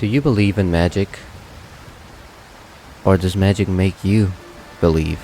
Do you believe in magic? Or does magic make you believe?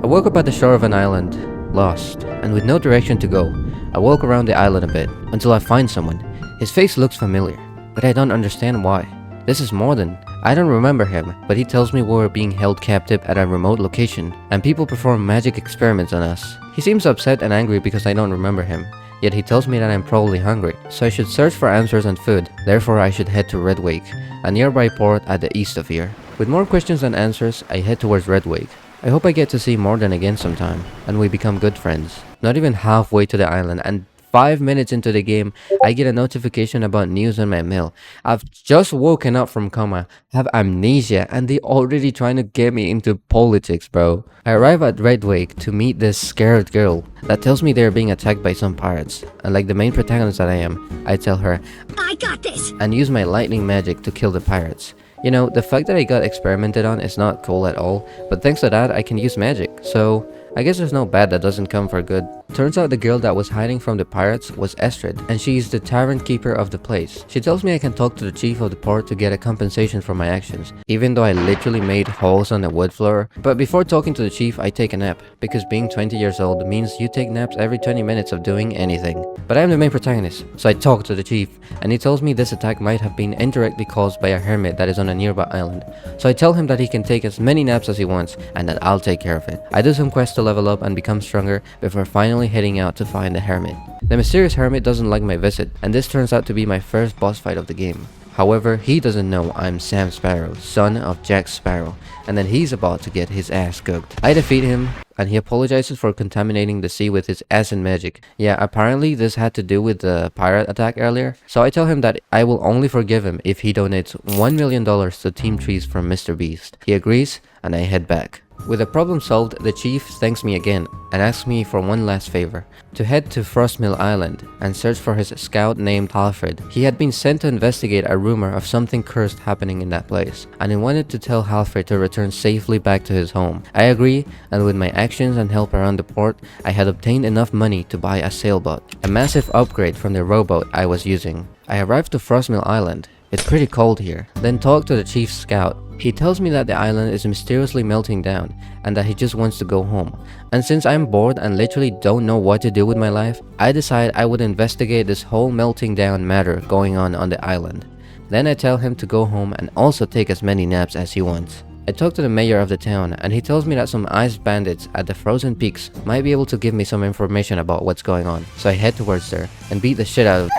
I woke up at the shore of an island, lost, and with no direction to go. I walk around the island a bit, until I find someone. His face looks familiar, but I don't understand why. This is Morden. I don't remember him, but he tells me we're being held captive at a remote location, and people perform magic experiments on us. He seems upset and angry because I don't remember him. Yet he tells me that I'm probably hungry, so I should search for answers and food. Therefore I should head to Redwake, a nearby port at the east of here. With more questions than answers, I head towards Redwake. I hope I get to see Morden again sometime, and we become good friends. Not even halfway to the island, and 5 minutes into the game, I get a notification about news on my mail. I've just woken up from coma, have amnesia, and they already trying to get me into politics, bro. I arrive at Redwake to meet this scared girl that tells me they're being attacked by some pirates. And like the main protagonist that I am, I tell her, "I got this!" and use my lightning magic to kill the pirates. You know, the fact that I got experimented on is not cool at all, but thanks to that I can use magic, so I guess there's no bad that doesn't come for good. Turns out the girl that was hiding from the pirates was Estrid, and she is the tavern keeper of the place. She tells me I can talk to the chief of the port to get a compensation for my actions, even though I literally made holes on the wood floor. But before talking to the chief, I take a nap, because being 20 years old means you take naps every 20 minutes of doing anything. But I am the main protagonist, so I talk to the chief, and he tells me this attack might have been indirectly caused by a hermit that is on a nearby island. So I tell him that he can take as many naps as he wants, and that I'll take care of it. I do some quests to level up and become stronger before finally heading out to find the hermit. The mysterious hermit doesn't like my visit, and this turns out to be my first boss fight of the game. However, he doesn't know I'm Sam Sparrow, son of Jack Sparrow, and that he's about to get his ass cooked. I defeat him, and he apologizes for contaminating the sea with his acid magic. Yeah, apparently this had to do with the pirate attack earlier, so I tell him that I will only forgive him if he donates $1 million to Team Trees from Mr. Beast. He agrees, and I head back. With the problem solved, the chief thanks me again and asks me for one last favor, to head to Frostmill Island and search for his scout named Alfred. He had been sent to investigate a rumor of something cursed happening in that place, and he wanted to tell Alfred to return safely back to his home. I agree, and with my actions and help around the port, I had obtained enough money to buy a sailboat, a massive upgrade from the rowboat I was using. I arrived to Frostmill Island. It's pretty cold here. Then talk to the chief scout. He tells me that the island is mysteriously melting down and that he just wants to go home. And since I'm bored and literally don't know what to do with my life, I decide I would investigate this whole melting down matter going on the island. Then I tell him to go home and also take as many naps as he wants. I talk to the mayor of the town and he tells me that some ice bandits at the frozen peaks might be able to give me some information about what's going on. So I head towards there and beat the shit out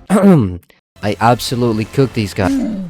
of I absolutely cooked these guys.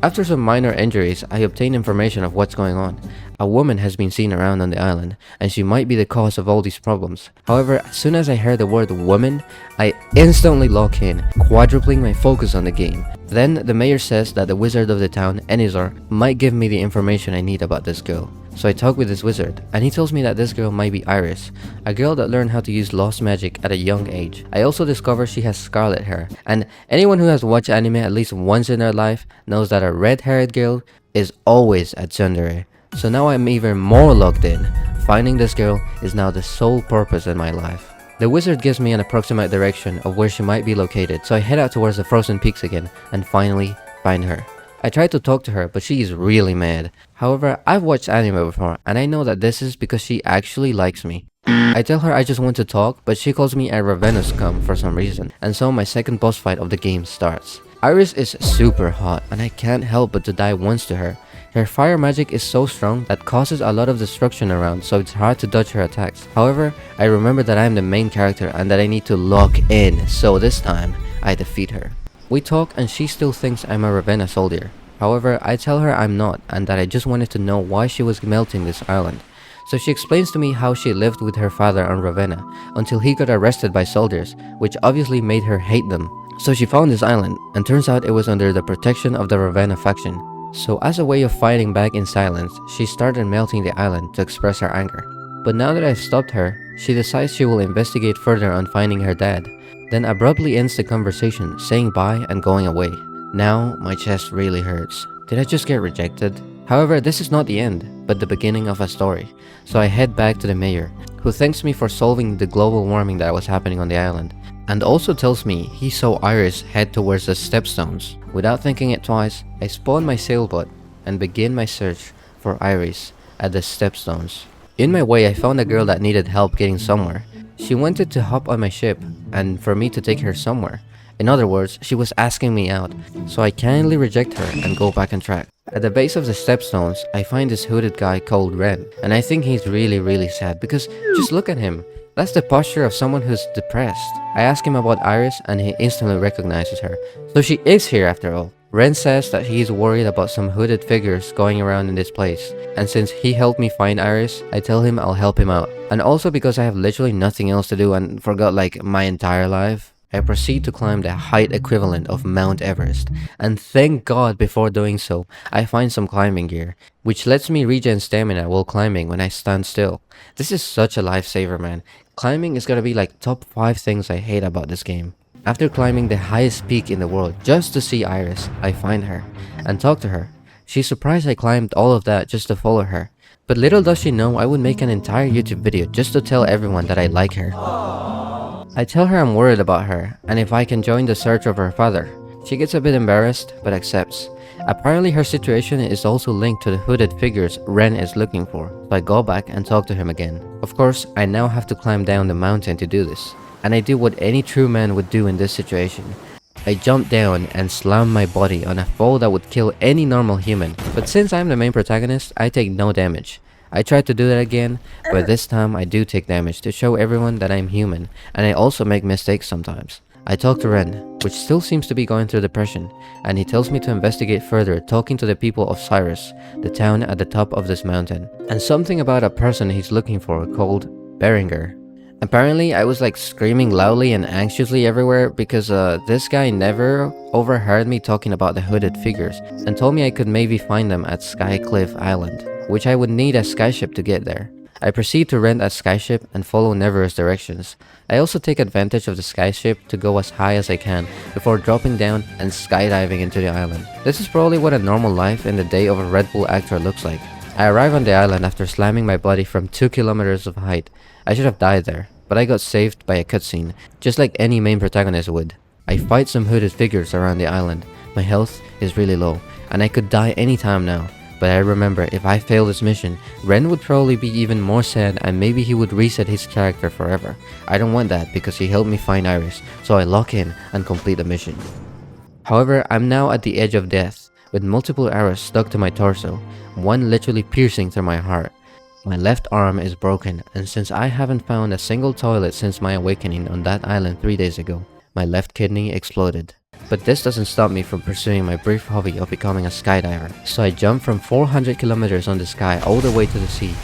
After some minor injuries, I obtain information of what's going on. A woman has been seen around on the island, and she might be the cause of all these problems. However, as soon as I hear the word woman, I instantly lock in, quadrupling my focus on the game. Then the mayor says that the wizard of the town, Enizor, might give me the information I need about this girl. So I talk with this wizard, and he tells me that this girl might be Iris, a girl that learned how to use lost magic at a young age. I also discover she has scarlet hair, and anyone who has watched anime at least once in their life knows that a red-haired girl is always a tsundere. So now I'm even more locked in. Finding this girl is now the sole purpose in my life. The wizard gives me an approximate direction of where she might be located, so I head out towards the frozen peaks again, and finally find her. I try to talk to her, but she is really mad. However, I've watched anime before, and I know that this is because she actually likes me. I tell her I just want to talk, but she calls me a Ravenna scum for some reason, and so my second boss fight of the game starts. Iris is super hot, and I can't help but to die once to her. Her fire magic is so strong that causes a lot of destruction around, so it's hard to dodge her attacks. However, I remember that I am the main character and that I need to lock in, so this time, I defeat her. We talk and she still thinks I'm a Ravenna soldier. However, I tell her I'm not and that I just wanted to know why she was melting this island. So she explains to me how she lived with her father on Ravenna until he got arrested by soldiers, which obviously made her hate them. So she found this island, and turns out it was under the protection of the Ravenna faction. So as a way of fighting back in silence, she started melting the island to express her anger. But now that I've stopped her, she decides she will investigate further on finding her dad, then abruptly ends the conversation, saying bye and going away. Now my chest really hurts. Did I just get rejected? However, this is not the end, but the beginning of a story. So I head back to the mayor, who thanks me for solving the global warming that was happening on the island. and also tells me he saw Iris head towards the stepstones. Without thinking it twice, I spawn my sailboat and begin my search for Iris at the stepstones. In my way, I found a girl that needed help getting somewhere. She wanted to hop on my ship and for me to take her somewhere. In other words, she was asking me out, so I kindly reject her and go back on track. At the base of the stepstones, I find this hooded guy called Ren, and I think he's really sad because just look at him. That's the posture of someone who's depressed. I ask him about Iris and he instantly recognizes her. So she is here after all. Ren says that he's worried about some hooded figures going around in this place, and since he helped me find Iris, I tell him I'll help him out. And also because I have literally nothing else to do and forgot like my entire life, I proceed to climb the height equivalent of Mount Everest, and thank God before doing so, I find some climbing gear, which lets me regen stamina while climbing when I stand still. This is such a lifesaver, man. Climbing is gonna be like top 5 things I hate about this game. After climbing the highest peak in the world just to see Iris, I find her and talk to her. She's surprised I climbed all of that just to follow her, but little does she know I would make an entire YouTube video just to tell everyone that I like her. I tell her I'm worried about her, and if I can join the search of her father. She gets a bit embarrassed, but accepts. Apparently her situation is also linked to the hooded figures Ren is looking for, so I go back and talk to him again. Of course, I now have to climb down the mountain to do this, and I do what any true man would do in this situation. I jump down and slam my body on a fall that would kill any normal human, but since I'm the main protagonist, I take no damage. I try to do that again, but this time I do take damage to show everyone that I'm human, and I also make mistakes sometimes. I talk to Ren, which still seems to be going through depression, and he tells me to investigate further, talking to the people of Cyrus, the town at the top of this mountain, and something about a person he's looking for called Beringer. Apparently, I was like screaming loudly and anxiously everywhere because this guy never overheard me talking about the hooded figures and told me I could maybe find them at Skycliff Island, which I would need a skyship to get there. I proceed to rent a skyship and follow Never's directions. I also take advantage of the skyship to go as high as I can before dropping down and skydiving into the island. This is probably what a normal life in the day of a Red Bull actor looks like. I arrive on the island after slamming my body from 2 kilometers of height. I should have died there, but I got saved by a cutscene, just like any main protagonist would. I fight some hooded figures around the island. My health is really low, and I could die anytime now. But I remember if I fail this mission, Ren would probably be even more sad and maybe he would reset his character forever. I don't want that because he helped me find Iris, so I lock in and complete the mission. However, I'm now at the edge of death, with multiple arrows stuck to my torso, one literally piercing through my heart. My left arm is broken, and since I haven't found a single toilet since my awakening on that island 3 days ago, my left kidney exploded. But this doesn't stop me from pursuing my brief hobby of becoming a skydiver, so I jump from 400 kilometers on the sky all the way to the sea.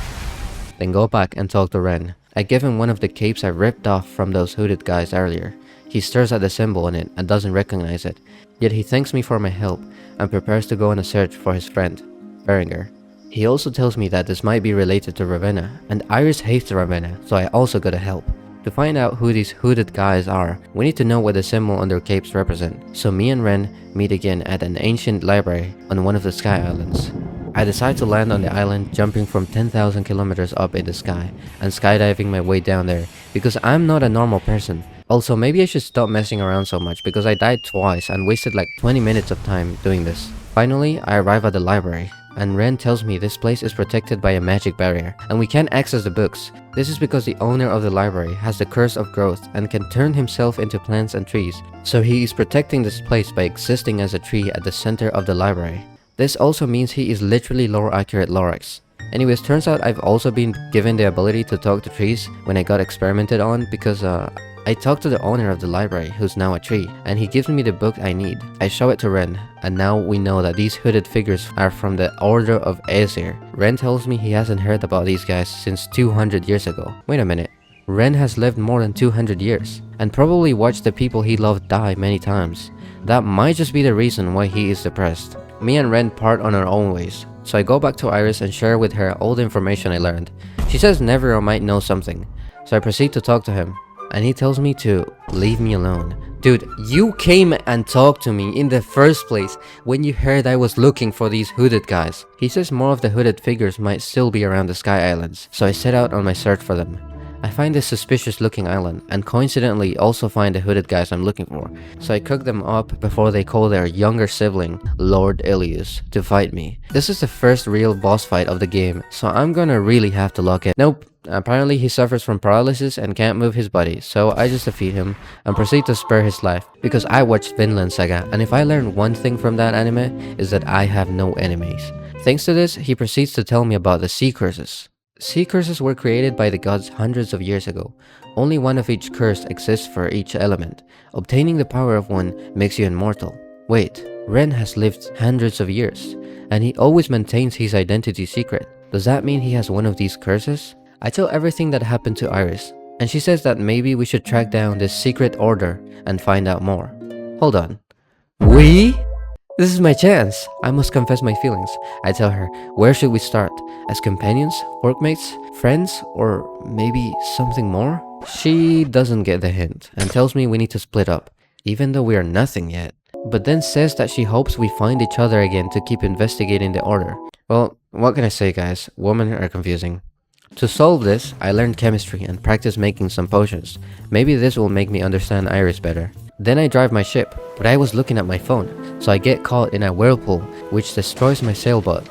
Then go back and talk to Ren. I give him one of the capes I ripped off from those hooded guys earlier. He stares at the symbol on it and doesn't recognize it, yet he thanks me for my help and prepares to go on a search for his friend, Beringer. He also tells me that this might be related to Ravenna, and Iris hates Ravenna, so I also gotta help. To find out who these hooded guys are, we need to know what the symbol on their capes represent, so me and Ren meet again at an ancient library on one of the sky islands. I decide to land on the island, jumping from 10,000 kilometers up in the sky and skydiving my way down there because I'm not a normal person. Also, maybe I should stop messing around so much because I died twice and wasted like 20 minutes of time doing this. Finally, I arrive at the library, and Ren tells me this place is protected by a magic barrier and we can't access the books. This is because the owner of the library has the curse of growth and can turn himself into plants and trees, so he is protecting this place by existing as a tree at the center of the library. This also means he is literally lore accurate Lorax. Anyways, turns out I've also been given the ability to talk to trees when I got experimented on because I talked to the owner of the library, who's now a tree, and he gives me the book I need. I show it to Ren, and now we know that these hooded figures are from the Order of Aesir. Ren tells me he hasn't heard about these guys since 200 years ago. Wait a minute. Ren has lived more than 200 years, and probably watched the people he loved die many times. That might just be the reason why he is depressed. Me and Ren part on our own ways, so I go back to Iris and share with her all the information I learned. She says Never might know something, so I proceed to talk to him, and he tells me to leave me alone. Dude, you came and talked to me in the first place when you heard I was looking for these hooded guys. He says more of the hooded figures might still be around the Sky Islands, so I set out on my search for them. I find this suspicious looking island, and coincidentally also find the hooded guys I'm looking for. So I cook them up before they call their younger sibling, Lord Ilius, to fight me. This is the first real boss fight of the game, so I'm gonna really have to lock in. Nope. Apparently he suffers from paralysis and can't move his body, so I just defeat him and proceed to spare his life, because I watched Vinland Saga, and if I learned one thing from that anime, is that I have no enemies. Thanks to this, he proceeds to tell me about the sea curses. Sea curses were created by the gods hundreds of years ago. Only one of each curse exists for each element. Obtaining the power of one makes you immortal. Wait, Ren has lived hundreds of years, and he always maintains his identity secret. Does that mean he has one of these curses? I tell everything that happened to Iris, and she says that maybe we should track down this secret order and find out more. Hold on. We? This is my chance. I must confess my feelings. I tell her, where should we start? As companions? Workmates? Friends? Or maybe something more? She doesn't get the hint and tells me we need to split up, even though we are nothing yet. But then says that she hopes we find each other again to keep investigating the order. Well, what can I say, guys? Women are confusing. To solve this, I learned chemistry and practiced making some potions. Maybe this will make me understand Iris better. Then I drive my ship, but I was looking at my phone, so I get caught in a whirlpool, which destroys my sailboat.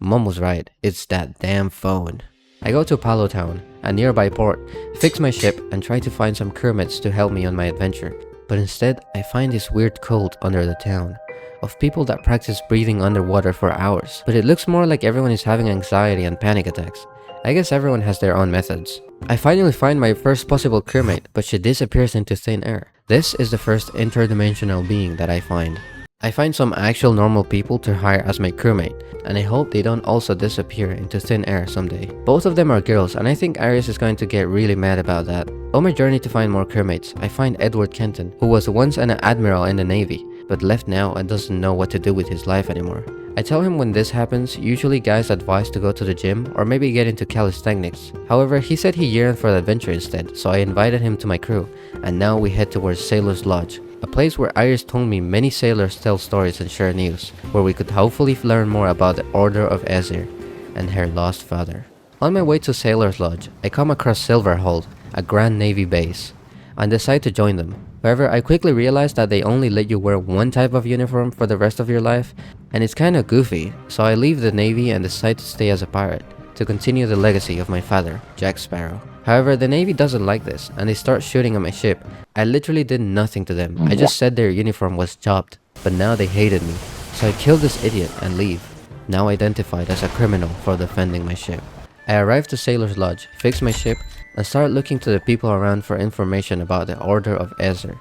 Mom was right, it's that damn phone. I go to Palo Town, a nearby port, fix my ship and try to find some crewmates to help me on my adventure. But instead, I find this weird cult under the town, of people that practice breathing underwater for hours. But it looks more like everyone is having anxiety and panic attacks. I guess everyone has their own methods. I finally find my first possible crewmate, but she disappears into thin air. This is the first interdimensional being that I find. I find some actual normal people to hire as my crewmate, and I hope they don't also disappear into thin air someday. Both of them are girls, and I think Iris is going to get really mad about that. On my journey to find more crewmates, I find Edward Kenton, who was once an admiral in the Navy, but left now and doesn't know what to do with his life anymore. I tell him when this happens, usually guys advise to go to the gym or maybe get into calisthenics. However, he said he yearned for the adventure instead, so I invited him to my crew, and now we head towards Sailor's Lodge, a place where Iris told me many sailors tell stories and share news, where we could hopefully learn more about the Order of Aesir and her lost father. On my way to Sailor's Lodge, I come across Silverhold, a Grand Navy base, and decide to join them. However, I quickly realized that they only let you wear one type of uniform for the rest of your life, and it's kinda goofy, so I leave the Navy and decide to stay as a pirate, to continue the legacy of my father, Jack Sparrow. However, the Navy doesn't like this, and they start shooting at my ship. I literally did nothing to them, I just said their uniform was chopped, but now they hated me, so I kill this idiot and leave, now identified as a criminal for defending my ship. I arrive to Sailor's Lodge, fix my ship, and start looking to the people around for information about the Order of Aesir.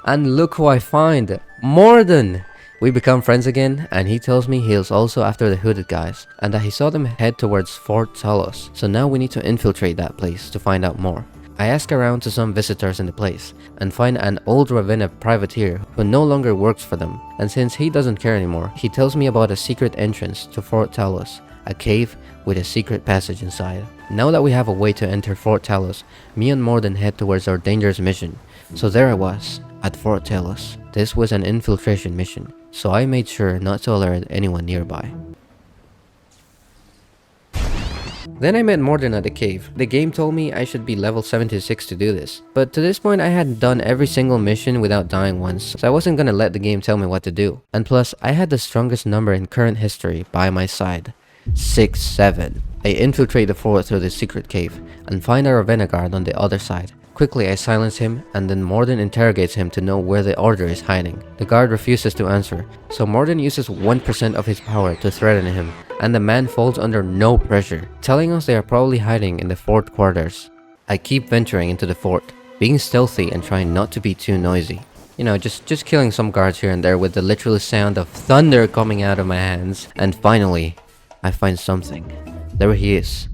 And look who I find! Morden! We become friends again, and he tells me he is also after the hooded guys, and that he saw them head towards Fort Talos, so now we need to infiltrate that place to find out more. I ask around to some visitors in the place, and find an old Ravenna privateer who no longer works for them, and since he doesn't care anymore, he tells me about a secret entrance to Fort Talos, a cave with a secret passage inside. Now that we have a way to enter Fort Talos, me and Morden head towards our dangerous mission. So there I was, at Fort Talos. This was an infiltration mission, so I made sure not to alert anyone nearby. Then I met Morden at the cave. The game told me I should be level 76 to do this, but to this point I had done every single mission without dying once, so I wasn't gonna let the game tell me what to do. And plus, I had the strongest number in current history by my side. 6-7. I infiltrate the fort through the secret cave and find a Ravenna guard on the other side. Quickly I silence him, and then Morden interrogates him to know where the order is hiding. The guard refuses to answer, so Morden uses 1% of his power to threaten him, and the man falls under no pressure, telling us they are probably hiding in the fort quarters. I keep venturing into the fort, being stealthy and trying not to be too noisy. You know, just killing some guards here and there with the literal sound of thunder coming out of my hands. And finally, I find something. There he is,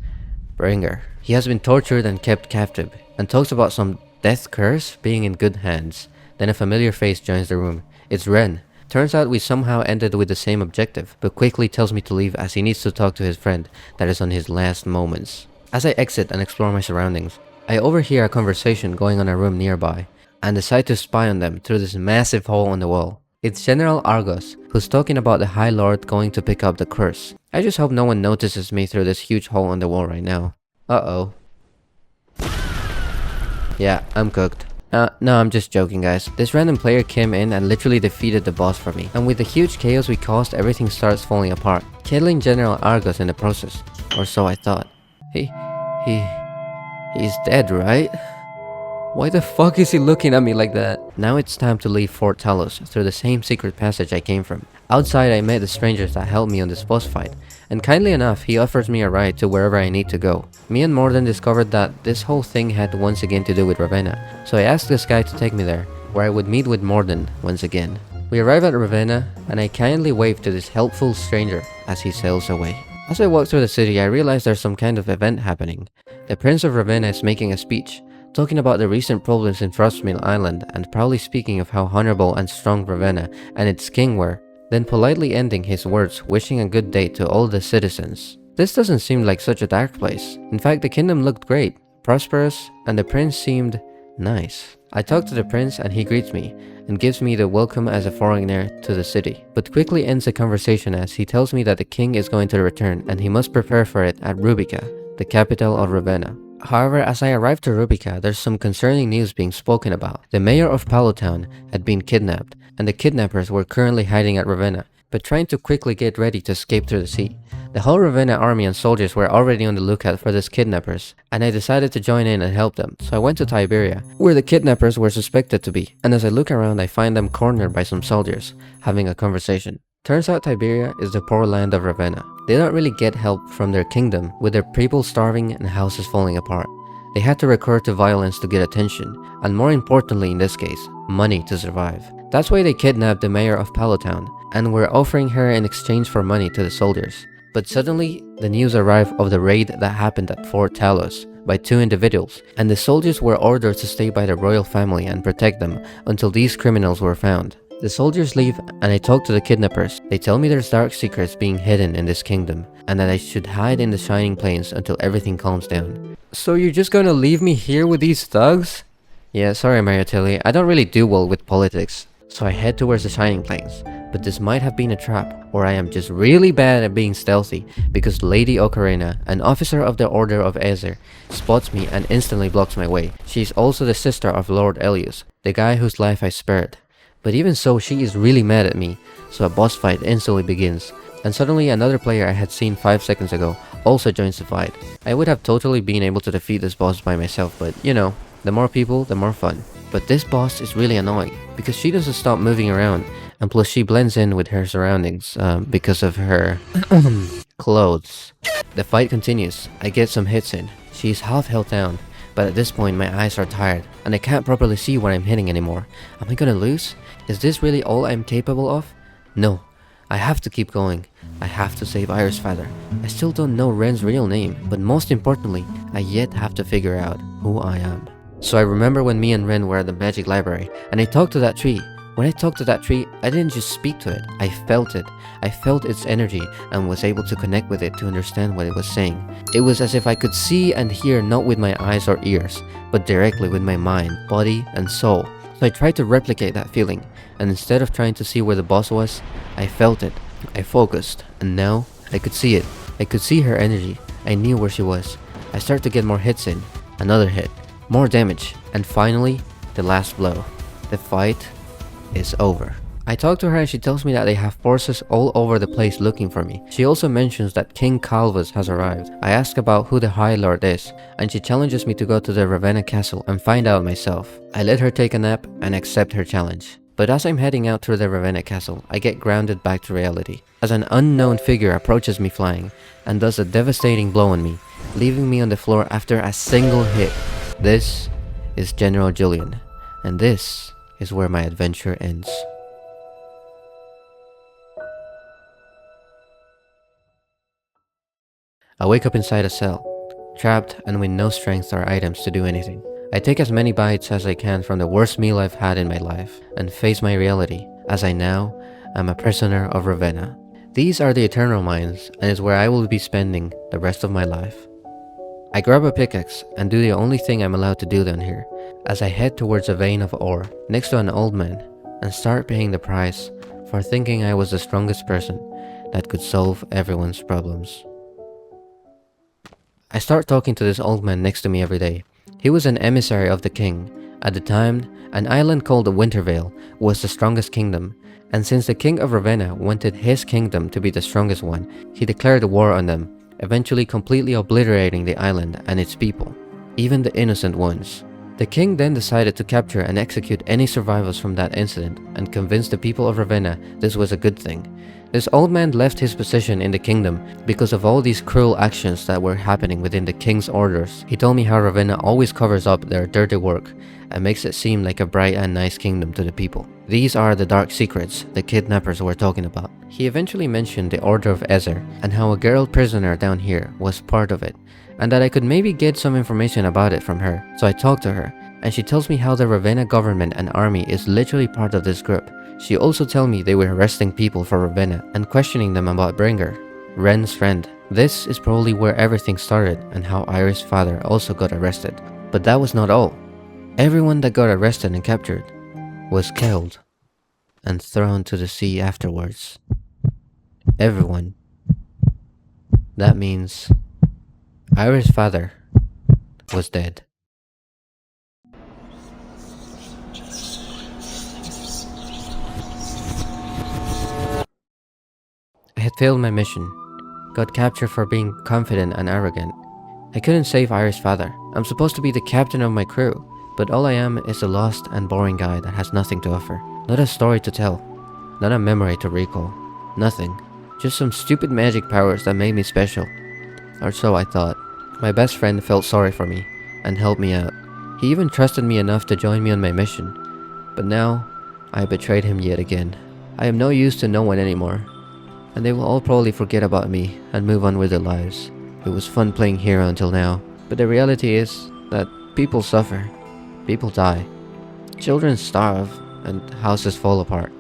Bringer. He has been tortured and kept captive, and talks about some death curse being in good hands. Then a familiar face joins the room. It's Ren. Turns out we somehow ended with the same objective, but quickly tells me to leave as he needs to talk to his friend that is on his last moments. As I exit and explore my surroundings, I overhear a conversation going on in a room nearby, and decide to spy on them through this massive hole in the wall. It's General Argos, who's talking about the High Lord going to pick up the curse. I just hope no one notices me through this huge hole in the wall right now. Uh-oh. Yeah, I'm cooked. No, I'm just joking, guys. This random player came in and literally defeated the boss for me. And with the huge chaos we caused, everything starts falling apart, killing General Argos in the process. Or so I thought. He's dead, right? Why the fuck is he looking at me like that? Now it's time to leave Fort Talos through the same secret passage I came from. Outside, I met the strangers that helped me on this boss fight, and kindly enough, he offers me a ride to wherever I need to go. Me and Morden discovered that this whole thing had once again to do with Ravenna, so I asked this guy to take me there, where I would meet with Morden once again. We arrive at Ravenna, and I kindly wave to this helpful stranger as he sails away. As I walk through the city, I realize there's some kind of event happening. The Prince of Ravenna is making a speech, talking about the recent problems in Frostmill Island and proudly speaking of how honorable and strong Ravenna and its king were, then politely ending his words wishing a good day to all the citizens. This doesn't seem like such a dark place. In fact, the kingdom looked great, prosperous, and the prince seemed nice. I talk to the prince and he greets me and gives me the welcome as a foreigner to the city, but quickly ends the conversation as he tells me that the king is going to return and he must prepare for it at Rubica, the capital of Ravenna. However, as I arrived to Rubica, there's some concerning news being spoken about. The mayor of Palotown had been kidnapped, and the kidnappers were currently hiding at Ravenna, but trying to quickly get ready to escape through the sea. The whole Ravenna army and soldiers were already on the lookout for these kidnappers, and I decided to join in and help them, so I went to Tiberia, where the kidnappers were suspected to be, and as I look around I find them cornered by some soldiers, having a conversation. Turns out Tiberia is the poor land of Ravenna. They don't really get help from their kingdom, with their people starving and houses falling apart. They had to recur to violence to get attention, and more importantly in this case, money to survive. That's why they kidnapped the mayor of Palotown, and were offering her in exchange for money to the soldiers. But suddenly, the news arrived of the raid that happened at Fort Talos by two individuals, and the soldiers were ordered to stay by the royal family and protect them until these criminals were found. The soldiers leave and I talk to the kidnappers. They tell me there's dark secrets being hidden in this kingdom and that I should hide in the Shining Plains until everything calms down. So you're just gonna leave me here with these thugs? Yeah, sorry Mariotelli, I don't really do well with politics. So I head towards the Shining Plains, but this might have been a trap, or I am just really bad at being stealthy because Lady Ocarina, an officer of the Order of Aether, spots me and instantly blocks my way. She is also the sister of Lord Elius, the guy whose life I spared. But even so, she is really mad at me, so a boss fight instantly begins. And suddenly another player I had seen 5 seconds ago also joins the fight. I would have totally been able to defeat this boss by myself, but you know, the more people, the more fun. But this boss is really annoying, because she doesn't stop moving around, and plus she blends in with her surroundings because of her clothes. The fight continues, I get some hits in, she's half held down, but at this point my eyes are tired, and I can't properly see where I'm hitting anymore. Am I gonna lose? Is this really all I'm capable of? No. I have to keep going. I have to save Iris Father. I still don't know Ren's real name, but most importantly, I yet have to figure out who I am. So I remember when me and Ren were at the magic library, and I talked to that tree. When I talked to that tree, I didn't just speak to it, I felt it. I felt its energy and was able to connect with it to understand what it was saying. It was as if I could see and hear not with my eyes or ears, but directly with my mind, body, and soul. So I tried to replicate that feeling, and instead of trying to see where the boss was, I felt it. I focused, and now I could see it. I could see her energy. I knew where she was. I started to get more hits in, another hit, more damage, and finally, the last blow. The fight is over. I talk to her and she tells me that they have forces all over the place looking for me. She also mentions that King Calvus has arrived. I ask about who the High Lord is, and she challenges me to go to the Ravenna castle and find out myself. I let her take a nap and accept her challenge. But as I'm heading out through the Ravenna castle, I get grounded back to reality, as an unknown figure approaches me flying, and does a devastating blow on me, leaving me on the floor after a single hit. This is General Julian, and this is where my adventure ends. I wake up inside a cell, trapped and with no strength or items to do anything. I take as many bites as I can from the worst meal I've had in my life, and face my reality, as I now am a prisoner of Ravenna. These are the Eternal Mines, and is where I will be spending the rest of my life. I grab a pickaxe and do the only thing I'm allowed to do down here, as I head towards a vein of ore next to an old man, and start paying the price for thinking I was the strongest person that could solve everyone's problems. I start talking to this old man next to me every day, He was an emissary of the king. At the time, an island called the Wintervale was the strongest kingdom, and since the king of Ravenna wanted his kingdom to be the strongest one, he declared war on them, eventually completely obliterating the island and its people, even the innocent ones. The king then decided to capture and execute any survivors from that incident and convince the people of Ravenna this was a good thing. This old man left his position in the kingdom because of all these cruel actions that were happening within the king's orders. He told me how Ravenna always covers up their dirty work and makes it seem like a bright and nice kingdom to the people. These are the dark secrets the kidnappers were talking about. He eventually mentioned the Order of Ezer and how a girl prisoner down here was part of it, and that I could maybe get some information about it from her. So I talked to her, and she tells me how the Ravenna government and army is literally part of this group. She also told me they were arresting people for Ravenna and questioning them about Bringer, Ren's friend. This is probably where everything started and how Iris' father also got arrested. But that was not all. Everyone that got arrested and captured was killed and thrown to the sea afterwards. Everyone. That means Iris' father was dead. I had failed my mission, got captured for being confident and arrogant. I couldn't save Iris' father. I'm supposed to be the captain of my crew, but all I am is a lost and boring guy that has nothing to offer. Not a story to tell, not a memory to recall, nothing. Just some stupid magic powers that made me special. Or so I thought. My best friend felt sorry for me and helped me out. He even trusted me enough to join me on my mission. But now, I betrayed him yet again. I am no use to no one anymore, and they will all probably forget about me and move on with their lives. It was fun playing hero until now, but the reality is that people suffer, people die, children starve, and houses fall apart.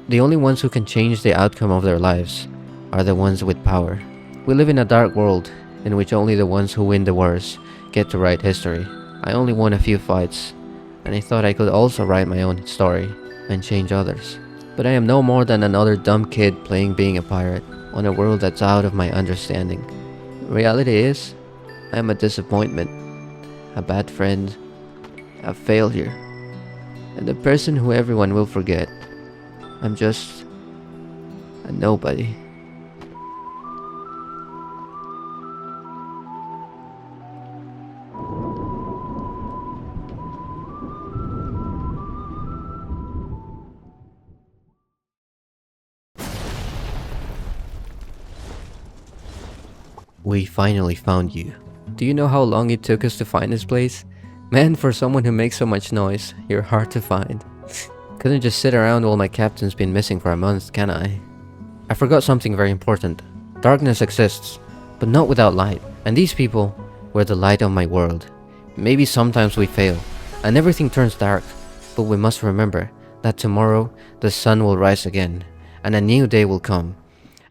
The only ones who can change the outcome of their lives are the ones with power. We live in a dark world in which only the ones who win the wars get to write history. I only won a few fights, and I thought I could also write my own story and change others. But I am no more than another dumb kid playing being a pirate on a world that's out of my understanding. Reality is, I am a disappointment, a bad friend, a failure, and the person who everyone will forget. I'm just a nobody. We finally found you. Do you know how long it took us to find this place? Man, for someone who makes so much noise, you're hard to find. Couldn't just sit around while my captain's been missing for a month, can I? I forgot something very important. Darkness exists, but not without light. And these people were the light of my world. Maybe sometimes we fail, and everything turns dark, but we must remember that tomorrow the sun will rise again, and a new day will come.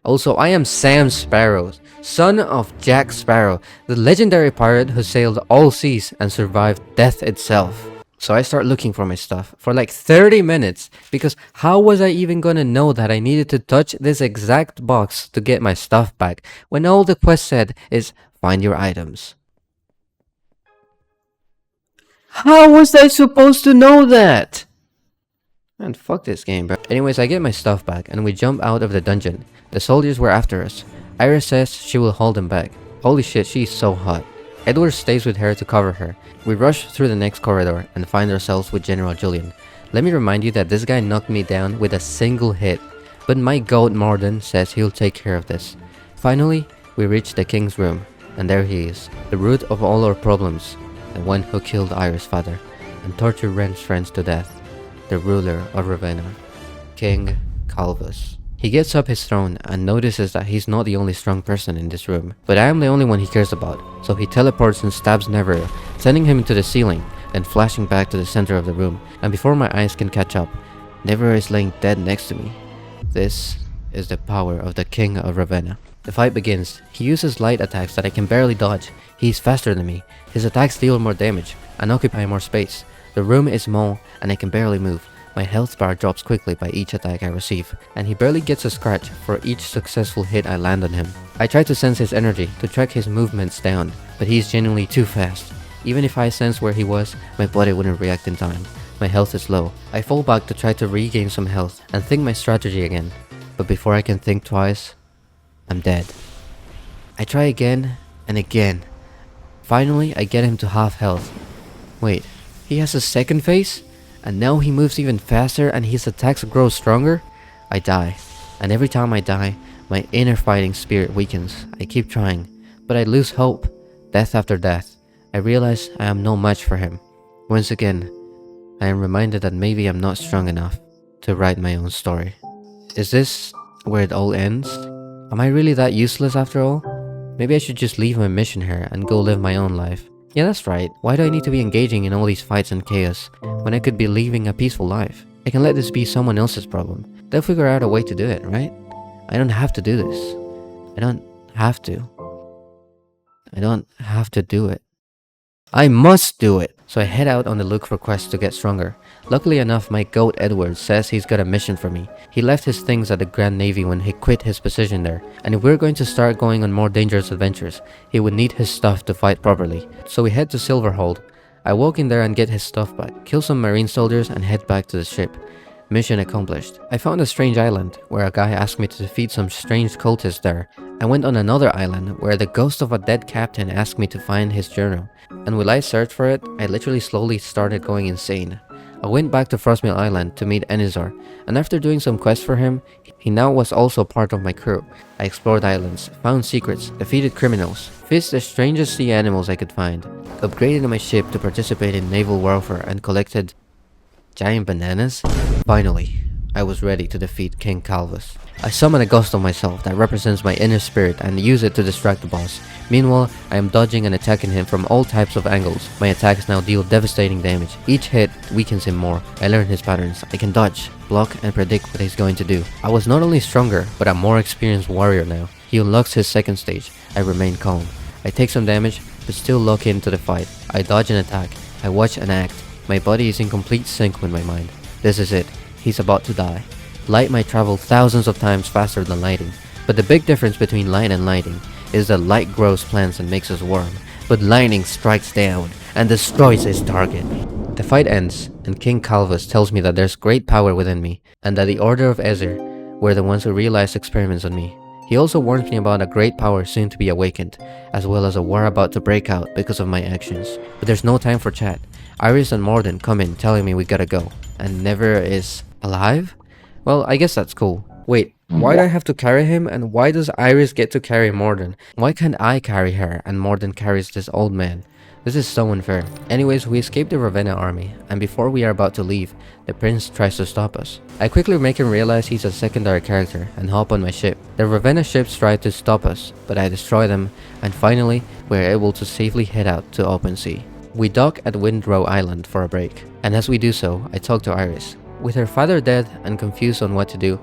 Also, I am Sam Sparrow, son of Jack Sparrow, the legendary pirate who sailed all seas and survived death itself. So I start looking for my stuff for like 30 minutes, because how was I even gonna know that I needed to touch this exact box to get my stuff back when all the quest said is find your items? How was I supposed to know that? Man, fuck this game, bro. Anyways, I get my stuff back and we jump out of the dungeon. The soldiers were after us. Iris says she will hold them back. Holy shit, she's so hot. Edward stays with her to cover her. We rush through the next corridor and find ourselves with General Julian. Let me remind you that this guy knocked me down with a single hit, but my goat Morden says he'll take care of this. Finally, we reach the king's room, and there he is, the root of all our problems, the one who killed Iris' father and tortured Ren's friends to death, the ruler of Ravenna, King Calvus. He gets up his throne and notices that he's not the only strong person in this room, but I am the only one he cares about, so he teleports and stabs Neville, sending him into the ceiling, then flashing back to the center of the room, and before my eyes can catch up, Neville is laying dead next to me. This is the power of the King of Ravenna. The fight begins. He uses light attacks that I can barely dodge. He's faster than me. His attacks deal more damage and occupy more space. The room is small and I can barely move. My health bar drops quickly by each attack I receive, and he barely gets a scratch for each successful hit I land on him. I try to sense his energy to track his movements down, but he's genuinely too fast. Even if I sensed where he was, my body wouldn't react in time. My health is low. I fall back to try to regain some health and think my strategy again. But before I can think twice, I'm dead. I try again and again. Finally, I get him to half health. Wait, he has a second phase? And now he moves even faster and his attacks grow stronger? I die. And every time I die, my inner fighting spirit weakens. I keep trying, but I lose hope. Death after death. I realize I am no match for him. Once again, I am reminded that maybe I'm not strong enough to write my own story. Is this where it all ends? Am I really that useless after all? Maybe I should just leave my mission here and go live my own life. Yeah, that's right. Why do I need to be engaging in all these fights and chaos when I could be living a peaceful life? I can let this be someone else's problem. They'll figure out a way to do it, right? I don't have to do this. I don't have to. I don't have to do it. I must do it! So I head out on the look for quests to get stronger. Luckily enough, my goat Edward says he's got a mission for me. He left his things at the Grand Navy when he quit his position there, and if we're going to start going on more dangerous adventures, he would need his stuff to fight properly. So we head to Silverhold. I walk in there and get his stuff back, kill some marine soldiers and head back to the ship. Mission accomplished. I found a strange island where a guy asked me to defeat some strange cultists there. I went on another island where the ghost of a dead captain asked me to find his journal. And while I searched for it, I literally slowly started going insane. I went back to Frostmill Island to meet Enizar, and after doing some quests for him, he now was also part of my crew. I explored islands, found secrets, defeated criminals, fished the strangest sea animals I could find, upgraded my ship to participate in naval warfare and collected giant bananas. Finally, I was ready to defeat King Calvus. I summon a ghost of myself that represents my inner spirit and use it to distract the boss. Meanwhile, I am dodging and attacking him from all types of angles. My attacks now deal devastating damage. Each hit weakens him more. I learn his patterns. I can dodge, block, and predict what he's going to do. I was not only stronger, but a more experienced warrior now. He unlocks his second stage. I remain calm. I take some damage, but still lock into the fight. I dodge and attack. I watch and act. My body is in complete sync with my mind. This is it. He's about to die. Light might travel thousands of times faster than lighting, but the big difference between light and lighting is that light grows plants and makes us warm, but lightning strikes down and destroys his target. The fight ends, and King Calvus tells me that there's great power within me, and that the Order of Ezir were the ones who realized experiments on me. He also warns me about a great power soon to be awakened, as well as a war about to break out because of my actions. But there's no time for chat. Iris and Morden come in telling me we gotta go, and Never is alive? Well, I guess that's cool. Wait, why do I have to carry him, and why does Iris get to carry Morden? Why can't I carry her and Morden carries this old man? This is so unfair. Anyways, we escape the Ravenna army, and before we are about to leave, the prince tries to stop us. I quickly make him realize he's a secondary character and hop on my ship. The Ravenna ships try to stop us, but I destroy them, and finally, we are able to safely head out to open sea. We dock at Windrow Island for a break, and as we do so, I talk to Iris. With her father dead and confused on what to do,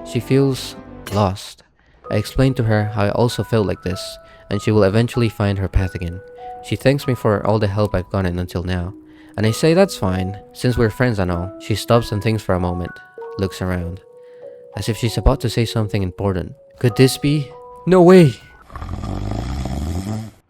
she feels lost. I explain to her how I also felt like this, and she will eventually find her path again. She thanks me for all the help I've gotten until now, and I say that's fine, since we're friends and all. She stops and thinks for a moment, looks around, as if she's about to say something important. Could this be? No way!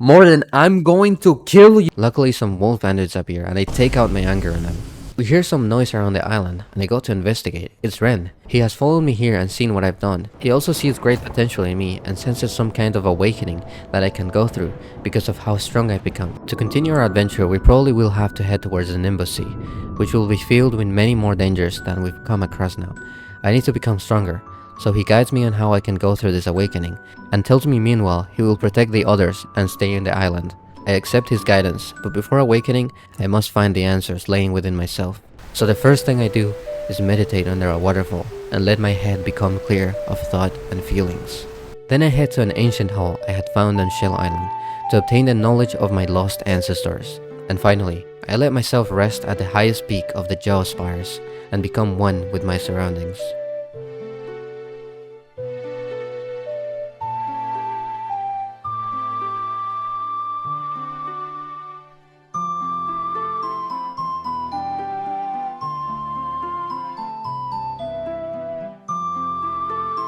Morden, I'm going to kill you! Luckily some wolf bandits appear, and I take out my anger on them. We hear some noise around the island, and I go to investigate. It's Ren. He has followed me here and seen what I've done. He also sees great potential in me and senses some kind of awakening that I can go through because of how strong I've become. To continue our adventure, we probably will have to head towards the Nimbus Sea, which will be filled with many more dangers than we've come across now. I need to become stronger, so he guides me on how I can go through this awakening, and tells me meanwhile he will protect the others and stay in the island. I accept his guidance, but before awakening, I must find the answers laying within myself. So the first thing I do is meditate under a waterfall and let my head become clear of thought and feelings. Then I head to an ancient hall I had found on Shell Island to obtain the knowledge of my lost ancestors. And finally, I let myself rest at the highest peak of the Jaw Spires and become one with my surroundings.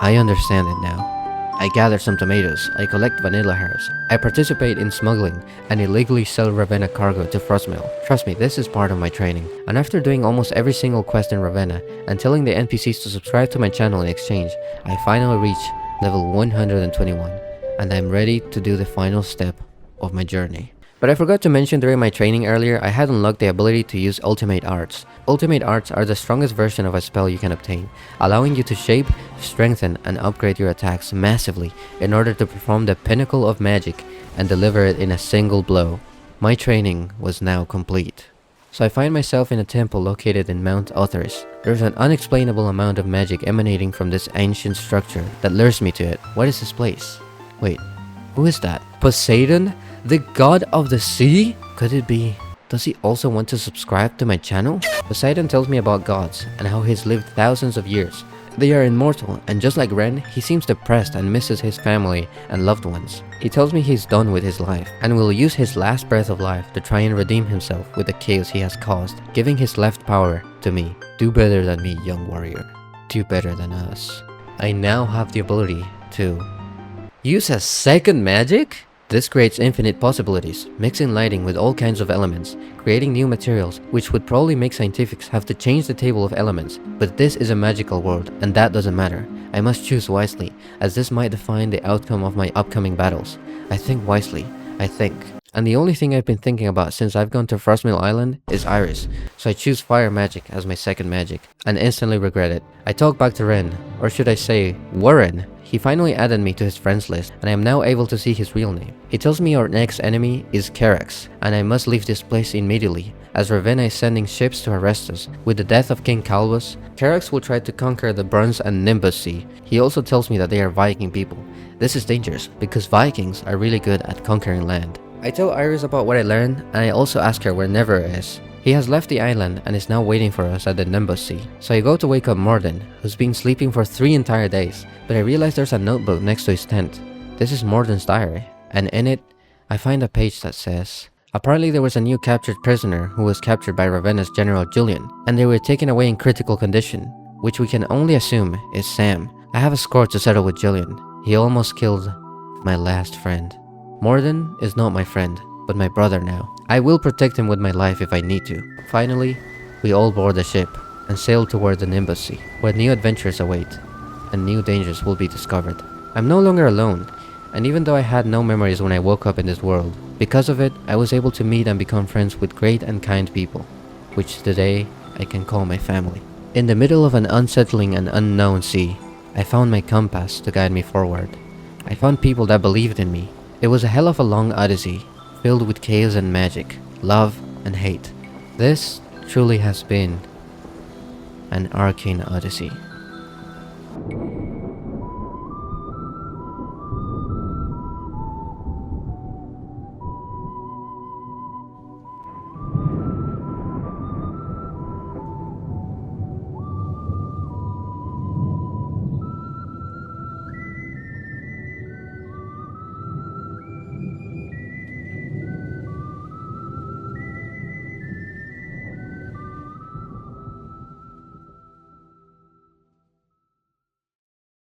I understand it now. I gather some tomatoes, I collect vanilla hairs, I participate in smuggling, and illegally sell Ravenna cargo to Frostmill. Trust me, this is part of my training. And after doing almost every single quest in Ravenna, and telling the NPCs to subscribe to my channel in exchange, I finally reach level 121, and I'm ready to do the final step of my journey. But I forgot to mention during my training earlier, I had unlocked the ability to use Ultimate Arts. Ultimate Arts are the strongest version of a spell you can obtain, allowing you to shape, strengthen, and upgrade your attacks massively in order to perform the pinnacle of magic and deliver it in a single blow. My training was now complete. So I find myself in a temple located in Mount Otherys. There's an unexplainable amount of magic emanating from this ancient structure that lures me to it. What is this place? Wait, who is that? Poseidon? The god of the sea? Could it be? Does he also want to subscribe to my channel? Poseidon tells me about gods and how he's lived thousands of years. They are immortal, and just like Ren, he seems depressed and misses his family and loved ones. He tells me he's done with his life and will use his last breath of life to try and redeem himself with the chaos he has caused, giving his left power to me. Do better than me, young warrior. Do better than us. I now have the ability to use a second magic? This creates infinite possibilities, mixing lighting with all kinds of elements, creating new materials, which would probably make scientifics have to change the table of elements. But this is a magical world, and that doesn't matter. I must choose wisely, as this might define the outcome of my upcoming battles. I think wisely, I think. And the only thing I've been thinking about since I've gone to Frostmill Island is Iris, so I choose fire magic as my second magic, and instantly regret it. I talk back to Ren, or should I say, Warren. He finally added me to his friends list, and I am now able to see his real name. He tells me our next enemy is Carax, and I must leave this place immediately, as Ravenna is sending ships to arrest us. With the death of King Calvus, Carax will try to conquer the Bronze and Nimbus Sea. He also tells me that they are Viking people. This is dangerous, because Vikings are really good at conquering land. I tell Iris about what I learned, and I also ask her where Never is. He has left the island and is now waiting for us at the Nimbus Sea. So I go to wake up Morden, who's been sleeping for 3 entire days, but I realize there's a notebook next to his tent. This is Morden's diary, and in it, I find a page that says, apparently there was a new captured prisoner who was captured by Ravenna's General Julian, and they were taken away in critical condition, which we can only assume is Sam. I have a score to settle with Julian. He almost killed my last friend. Morden is not my friend, but my brother now. I will protect him with my life if I need to. Finally, we all board the ship and sail toward the Nimbus Sea, where new adventures await and new dangers will be discovered. I'm no longer alone, and even though I had no memories when I woke up in this world, because of it, I was able to meet and become friends with great and kind people, which today I can call my family. In the middle of an unsettling and unknown sea, I found my compass to guide me forward. I found people that believed in me. It was a hell of a long odyssey, filled with chaos and magic, love and hate. This truly has been an Arcane Odyssey.